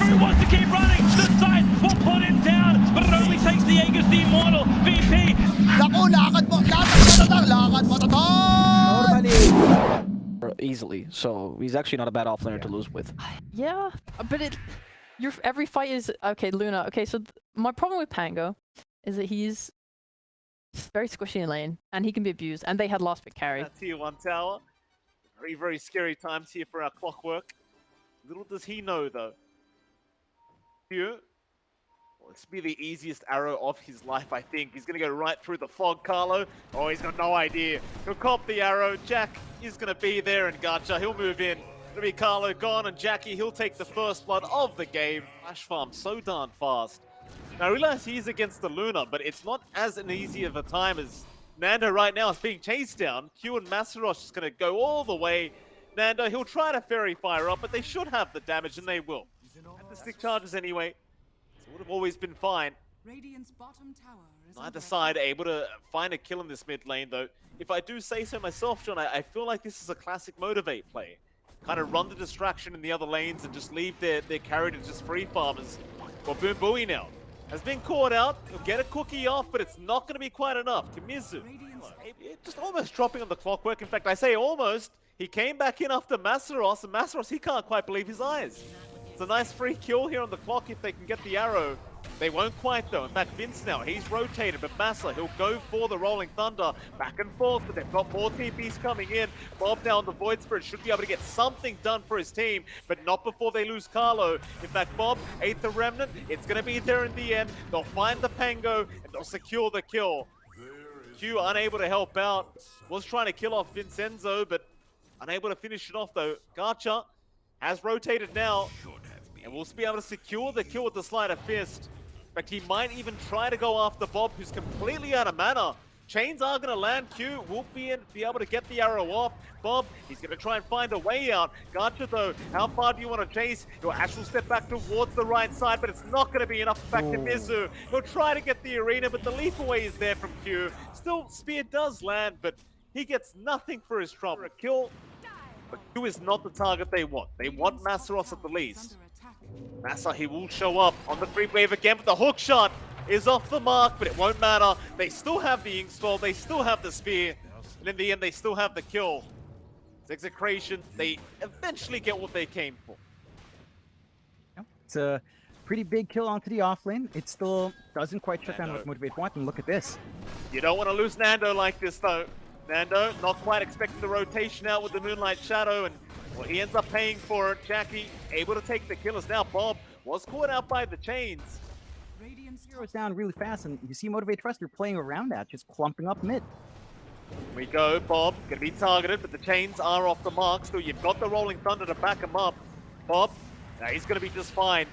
Who wants to keep running? The side will put him down, but it only takes the Aegis Immortal. VP. Naku, lakad mo normally easily, so he's actually not a bad offlaner to lose with. Yeah, but every fight is okay. Luna. Okay, so my problem with Pango is that he's very squishy in lane, and he can be abused. And they had last pick carry. Tier 1 tower. Very, very scary times here for our Clockwork. Little does he know, though. Here, well, this will be the easiest arrow of his life, I think. He's going to go right through the fog, Carlo. Oh, he's got no idea. He'll cop the arrow. Jack is going to be there, and Gacha, he'll move in. It'll be Carlo gone, and Jackie, he'll take the first blood of the game. Flash farm so darn fast. Now, I realize he's against the Luna, but it's not as an easy of a time as Nando right now is being chased down. Q and Masaros is going to go all the way. Nando, he'll try to fairy fire up, but they should have the damage, and they will. Have the stick charges anyway. So it would have always been fine. Neither side able to find a kill in this mid lane, though. If I do say so myself, John, I feel like this is a classic Motivate play. Kind of run the distraction in the other lanes and just leave their carry to just free farmers. Well, Boom Bowie now has been caught out. He'll get a cookie off, but it's not going to be quite enough. Kamizu, just almost dropping on the Clockwork. In fact, I say almost. He came back in after Masaros, and Masaros, he can't quite believe his eyes. It's a nice free kill here on the clock if they can get the arrow. They won't quite, though. In fact, Vince now, he's rotated, but Massa, he'll go for the Rolling Thunder. Back and forth, but they've got more TPs coming in. Bob down the Void Spirit should be able to get something done for his team, but not before they lose Carlo. In fact, Bob, Aether Remnant, it's going to be there in the end. They'll find the Pango, and they'll secure the kill. Q unable to help out. Was trying to kill off Vincenzo, but unable to finish it off, though. Gacha has rotated now, and we'll be able to secure the kill with the Sleight of Fist. In fact, he might even try to go after Bob, who's completely out of mana. Chains are going to land. Q will be able to get the arrow off. Bob, he's going to try and find a way out. Gacha, though, how far do you want to chase? He'll actually step back towards the right side, but it's not going to be enough. Back to Mizu. He'll try to get the arena, but the leap away is there from Q. Still, Spear does land, but he gets nothing for his trouble. A kill, but Q is not the target they want. They want Masaros at the least. Massa, he will show up on the creep wave again, but the hook shot is off the mark, but it won't matter. They still have the Inkstall, they still have the Spear, and in the end, they still have the kill. It's Execration, they eventually get what they came for. It's a pretty big kill onto the offlane. It still doesn't quite shut down what Motivate want, and look at this. You don't want to lose Nando like this, though. Nando, not quite expecting the rotation out with the Moonlight Shadow, and well, he ends up paying for it. Jackie able to take the killers. Now Bob was caught out by the chains. Zero's down really fast, and you see Motivate Trust, they're playing around that, just clumping up mid. Here we go, Bob, gonna be targeted, but the chains are off the mark. Still, you've got the Rolling Thunder to back him up. Bob, now he's gonna be just fine.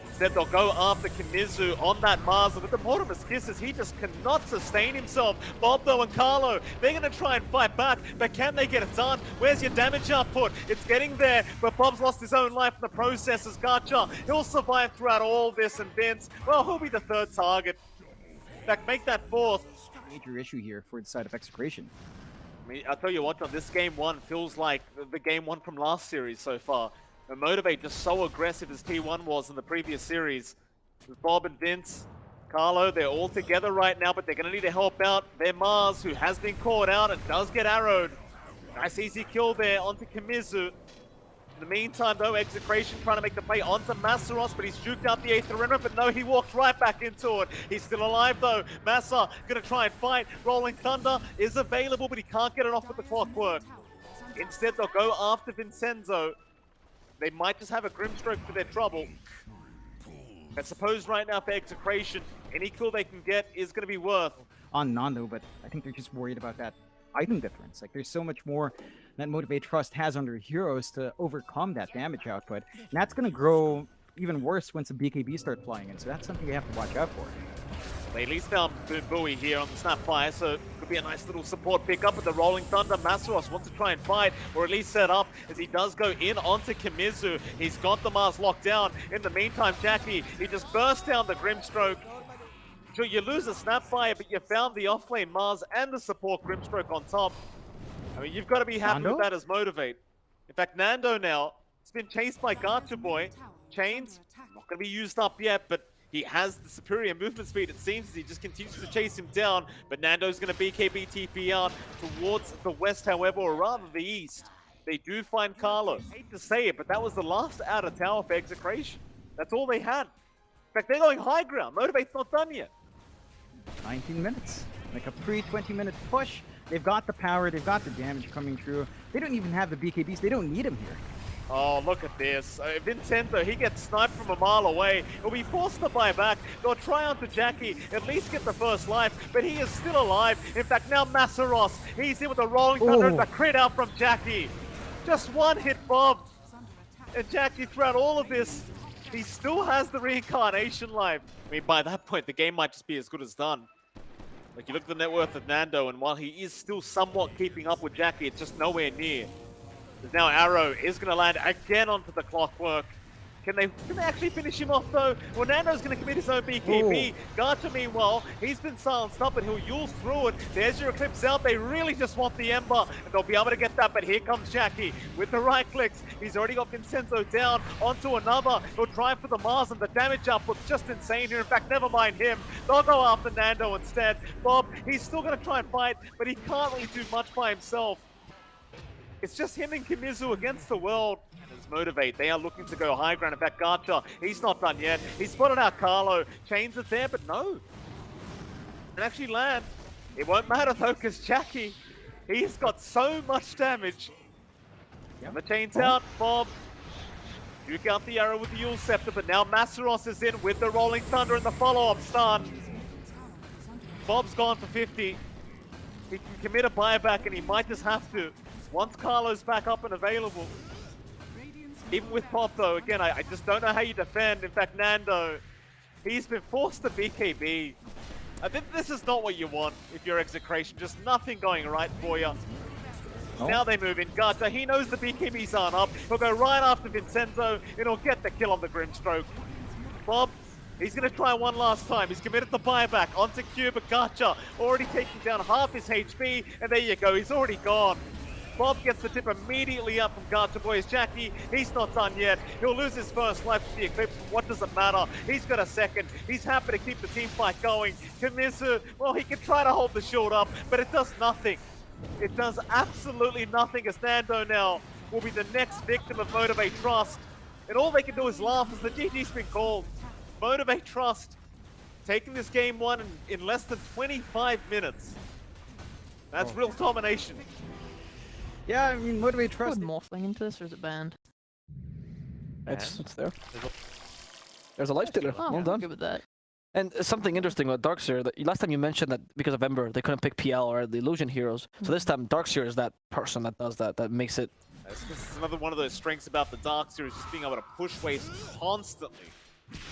Instead, they'll go after Kamizu on that Mars. With the Mortimer's Kisses, he just cannot sustain himself. Bob, though, and Carlo, they're going to try and fight back, but can they get it done? Where's your damage output? It's getting there, but Bob's lost his own life in the process as Gacha. He'll survive throughout all this, and Vince, well, he'll be the third target. In fact, make that fourth. Major issue here for the side of Execration. I mean, I'll tell you what, John, this game one feels like the game one from last series so far. And Motivate just so aggressive as T1 was in the previous series. With Bob and Vince, Carlo, they're all together right now, but they're going to need to help out their Mars, who has been caught out and does get arrowed. Nice easy kill there onto Kamizu. In the meantime, though, Execration trying to make the play onto Masaros, but he's juked out the Aether Remnant, but no, he walks right back into it. He's still alive, though. Massa going to try and fight. Rolling Thunder is available, but he can't get it off with the Clockwork. Instead, they'll go after Vincenzo. They might just have a Grimstroke for their trouble. I suppose right now for Execration, any kill they can get is going to be worth. On Nando, but I think they're just worried about that item difference. Like, there's so much more that Motivate Trust has under heroes to overcome that damage output. And that's going to grow even worse once the BKB start flying in, so that's something you have to watch out for. They at least found Boom Bowie here on the Snapfire, so it could be a nice little support pickup with the Rolling Thunder. Masaros wants to try and fight, or at least set up, as he does go in onto Kamizu. He's got the Mars locked down. In the meantime, Jackie, he just bursts down the Grimstroke. Sure, you lose a Snapfire, but you found the offlane Mars and the support Grimstroke on top. I mean, you've got to be happy with that as Motivate. In fact, Nando now has been chased by Gacha Boy. Chains, not going to be used up yet, but he has the superior movement speed, it seems, as he just continues to chase him down. But Nando's going to BKB TP out towards the west, however, or rather the east. They do find Carlo. I hate to say it, but that was the last outer tower for Execration. That's all they had. In fact, they're going high ground. Motivate's not done yet. 19 minutes. Like a pre-20-minute push. They've got the power, they've got the damage coming through. They don't even have the BKBs, they don't need him here. Oh, look at this. Vincenzo, he gets sniped from a mile away. He'll be forced to buy back. They'll try onto Jackie, at least get the first life, but he is still alive. In fact, now Massaros, he's in with a rolling thunder and the crit out from Jackie. Just one hit Bob. And Jackie, throughout all of this, he still has the reincarnation life. I mean, by that point, the game might just be as good as done. Like, you look at the net worth of Nando, and while he is still somewhat keeping up with Jackie, it's just nowhere near. There's now Arrow is going to land again onto the clockwork. Can they actually finish him off, though? Well, Nando's going to commit his own BKB. Garter, meanwhile, he's been silenced up, and he'll ule through it. There's your Eclipse out. They really just want the Ember, and they'll be able to get that, but here comes Jackie with the right clicks. He's already got Vincenzo down onto another. He'll try for the Mars, and the damage output's just insane here. In fact, never mind him. They'll go after Nando instead. Bob, he's still going to try and fight, but he can't really do much by himself. It's just him and Kimizu against the world. And as Motivate, they are looking to go high ground. In fact, Garcha, he's not done yet. He's spotted out Carlo. Chains it there, but no. And actually land. It won't matter though, because Jackie, he's got so much damage. And the chain's out, Bob. Duke out the arrow with the Yule Scepter, but now Massaros is in with the Rolling Thunder and the follow-up stun. Bob's gone for 50. He can commit a buyback and he might just have to. Once Carlo's back up and available. Even with Pop though, again, I just don't know how you defend. In fact, Nando, he's been forced to BKB. I think this is not what you want if you're Execration. Just nothing going right for you. Oh. Now they move in. Gata, he knows the BKBs aren't up. He'll go right after Vincenzo and he'll get the kill on the Grimstroke. Bob, he's going to try one last time. He's committed the buyback onto Q, but Gacha already taking down half his HP. And there you go, he's already gone. Bob gets the tip immediately up from Gacha Boys. Jackie, he's not done yet. He'll lose his first life to the Eclipse. What does it matter? He's got a second. He's happy to keep the team fight going. Kimizu, well, he can try to hold the shield up, but it does nothing. It does absolutely nothing, as Nando now will be the next victim of Motivate Trust. And all they can do is laugh as the GG's been called. Motivate Trust taking this game one in less than 25 minutes. That's real domination. Yeah, I mean, Motivate Trust. Is Morphling into this, or is it banned? It's there. There's a life stealer. Oh, Well done. Good with that. And something interesting about Darkseer, that last time you mentioned that because of Ember, they couldn't pick PL or the Illusion heroes. So this time, Darkseer is that person that does that, that makes it. This is another one of those strengths about the Darkseer, is just being able to push waves constantly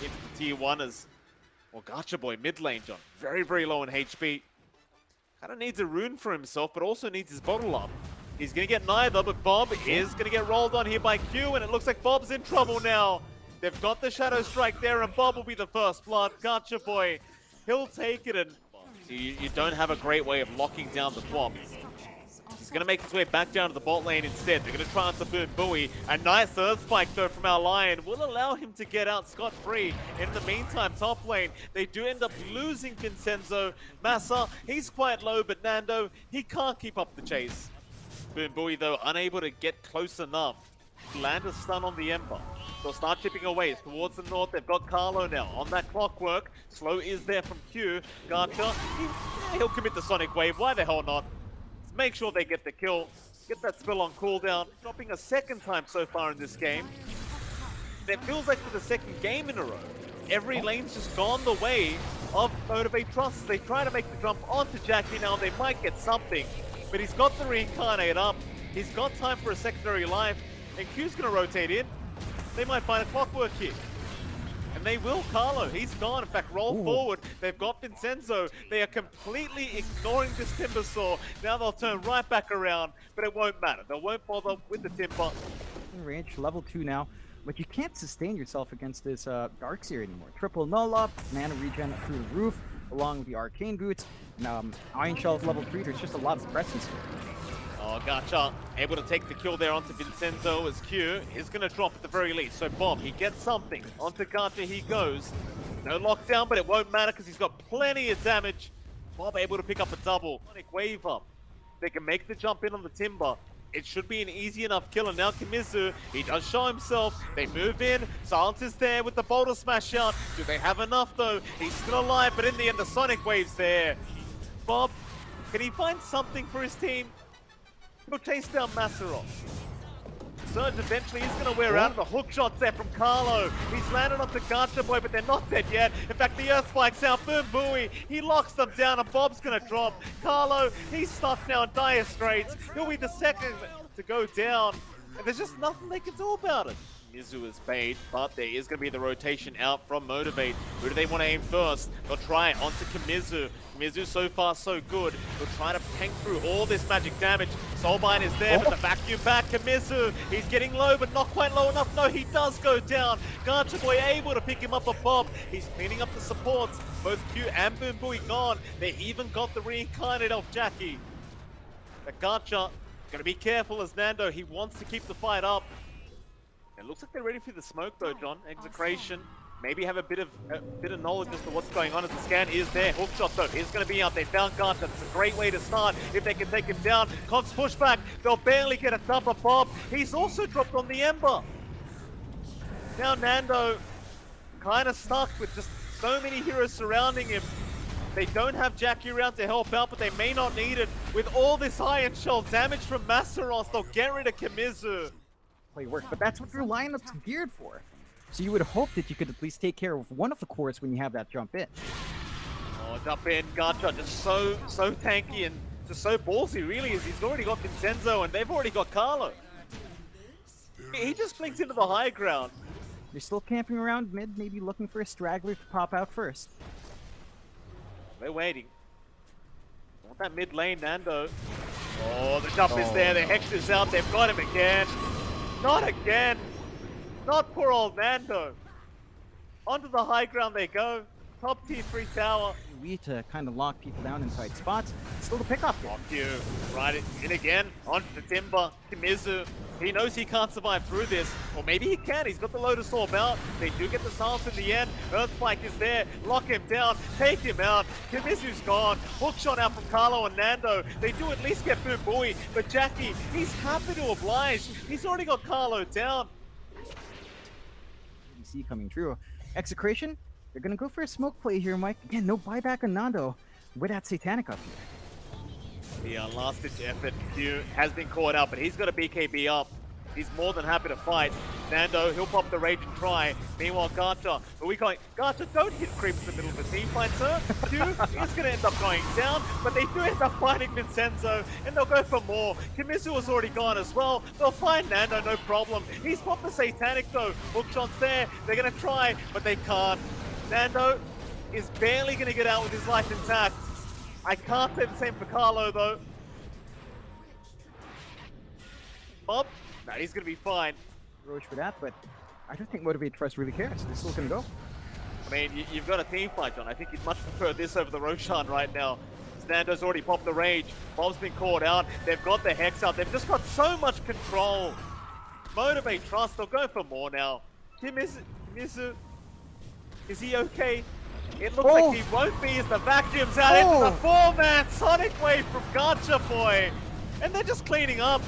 into the tier 1 as, well, Gacha Boy, mid lane, John, very, very low in HP. Kind of needs a rune for himself, but also needs his bottle up. He's going to get neither, but Bob is going to get rolled on here by Q, and it looks like Bob's in trouble now. They've got the Shadow Strike there, and Bob will be the first blood. Gacha Boy, he'll take it, and you don't have a great way of locking down the Bob. He's going to make his way back down to the bot lane instead. They're going to try on to Boom Bowie. A nice Earth Spike, though, from our Lion will allow him to get out scot-free. In the meantime, top lane, they do end up losing Vincenzo. Massa, he's quite low, but Nando, he can't keep up the chase. Boom Bowie, though, unable to get close enough to land a stun on the Ember. They'll start chipping away towards the north. They've got Carlo now on that clockwork. Slow is there from Q. Gacha, he'll commit the Sonic Wave. Why the hell not? Make sure they get the kill. Get that spell on cooldown. Dropping a second time so far in this game. It feels like for the second game in a row, every lane's just gone the way of Motivate Trust. They try to make the jump onto Jackie now. They might get something, but he's got the Reincarnate up. He's got time for a secondary life, and Q's going to rotate in. They might find a clockwork here. And they will. Carlo, he's gone. In fact, roll forward. They've got Vincenzo. They are completely ignoring this Timber Saw. Now they'll turn right back around, but it won't matter. They won't bother with the Timber. In range, level 2 now. But you can't sustain yourself against this Darkseer anymore. Triple null up, mana regen through the roof, along with the Arcane Boots. And Iron Shell level 3, there's just a lot of presence here. Oh, Gacha able to take the kill there onto Vincenzo as Q is going to drop at the very least. So Bob, he gets something. Onto Gacha he goes. No lockdown, but it won't matter because he's got plenty of damage. Bob able to pick up a double. Sonic wave up. They can make the jump in on the Timber. It should be an easy enough kill, and now Kimizu, he does show himself. They move in. Silence is there with the boulder smash out. Do they have enough though? He's still alive, but in the end the Sonic wave's there. Bob, can he find something for his team? He'll chase down Masaros. Surge eventually is going to wear out, and the hook shots there from Carlo. He's landed onto Gacha Boy, but they're not dead yet. In fact, the Earth spikes out. Boom Booey, he locks them down, and Bob's going to drop. Carlo, he's stuck now in dire straits. He'll be the second to go down, and there's just nothing they can do about it. Mizu is bait, but there is going to be the rotation out from Motivate. Who do they want to aim first? They'll try it onto Kimizu. Kimizu so far so good. They'll try to tank through all this magic damage. Soulbind is there, but the vacuum back. Kimizu, he's getting low, but not quite low enough. No, he does go down. Gacha Boy able to pick him up a Bob. He's cleaning up the supports. Both Q and Boom Booey gone. They even got the reincarnate of Jackie. But Gacha, gonna be careful as Nando. He wants to keep the fight up. It looks like they're ready for the smoke though, John. Execration, maybe have a bit of knowledge as to what's going on as the scan is there. Hookshot though is going to be out. They found Gacha. It's a great way to start if they can take him down. Cox pushback. They'll barely get a double Bob. He's also dropped on the Ember. Now Nando kind of stuck with just so many heroes surrounding him. They don't have Jackie around to help out, but they may not need it. With all this Iron Shell damage from Masaros, they'll get rid of Kimizu. Work, but that's what your lineup's geared for. So you would hope that you could at least take care of one of the cores when you have that jump in. Oh, jump in, Gacha, just so tanky and just so ballsy, really, as he's already got Vincenzo and they've already got Carlo. He just blinks into the high ground. You're still camping around mid, maybe looking for a straggler to pop out first. They're waiting. Want that mid lane, Nando. Oh, the jump is there, the Hex is out, they've got him again. Not again! Not poor old Nando. Onto the high ground they go. Top tier 3 tower. We to kind of lock people down in tight spots. Still the pickoff here. Lock you. Right in again. Onto the Timber. Kimizu. He knows he can't survive through this. Or maybe he can. He's got the Lotus Orb out. They do get the silence in the end. Earthspike is there. Lock him down. Take him out. Kimizu's gone. Hookshot out from Carlo and Nando. They do at least get Boom Booey. But Jackie, he's happy to oblige. He's already got Carlo down. DPC coming true. Execration, they're going to go for a smoke play here, Mike. Again, no buyback on Nando with that Satanic up here. The last ditch effort, Q has been caught out, but he's got a BKB up. He's more than happy to fight. Nando, he'll pop the rage and try. Meanwhile, Gacha, but we going, Gacha, don't hit creep in the middle of the team fight, sir. Q is going to end up going down, but they do end up finding Vincenzo, and they'll go for more. Kimizu was already gone as well. They'll find Nando, no problem. He's popped the Satanic though. Hookshot's there. They're going to try, but they can't. Nando is barely going to get out with his life intact. I can't say the same for Carlo though. Bob? Nah, he's going to be fine. Roche for that, but I don't think Motivate Trust really cares. They're still going to go. I mean, you've got a team fight, John. I think you'd much prefer this over the Roshan right now. Nando's already popped the rage. Bob's been caught out. They've got the Hex out. They've just got so much control. Motivate Trust. They'll go for more now. Kimizu, is he okay? It looks like he won't be as the vacuum's out into the 4-man Sonic Wave from Gacha Boy. And they're just cleaning up.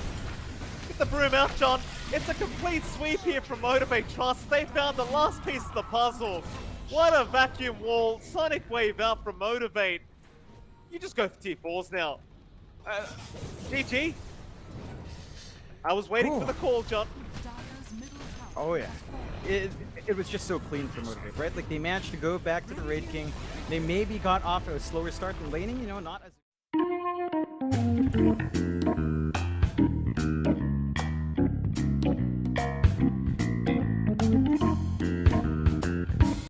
Get the broom out, John. It's a complete sweep here from Motivate Trust. They found the last piece of the puzzle. What a vacuum wall. Sonic Wave out from Motivate. You just go for tier 4s now. GG. I was waiting for the call, John. Oh yeah. It was just so clean for Motivate, right? Like they managed to go back to the Raid King. They maybe got off to a slower start than laning, you know, not as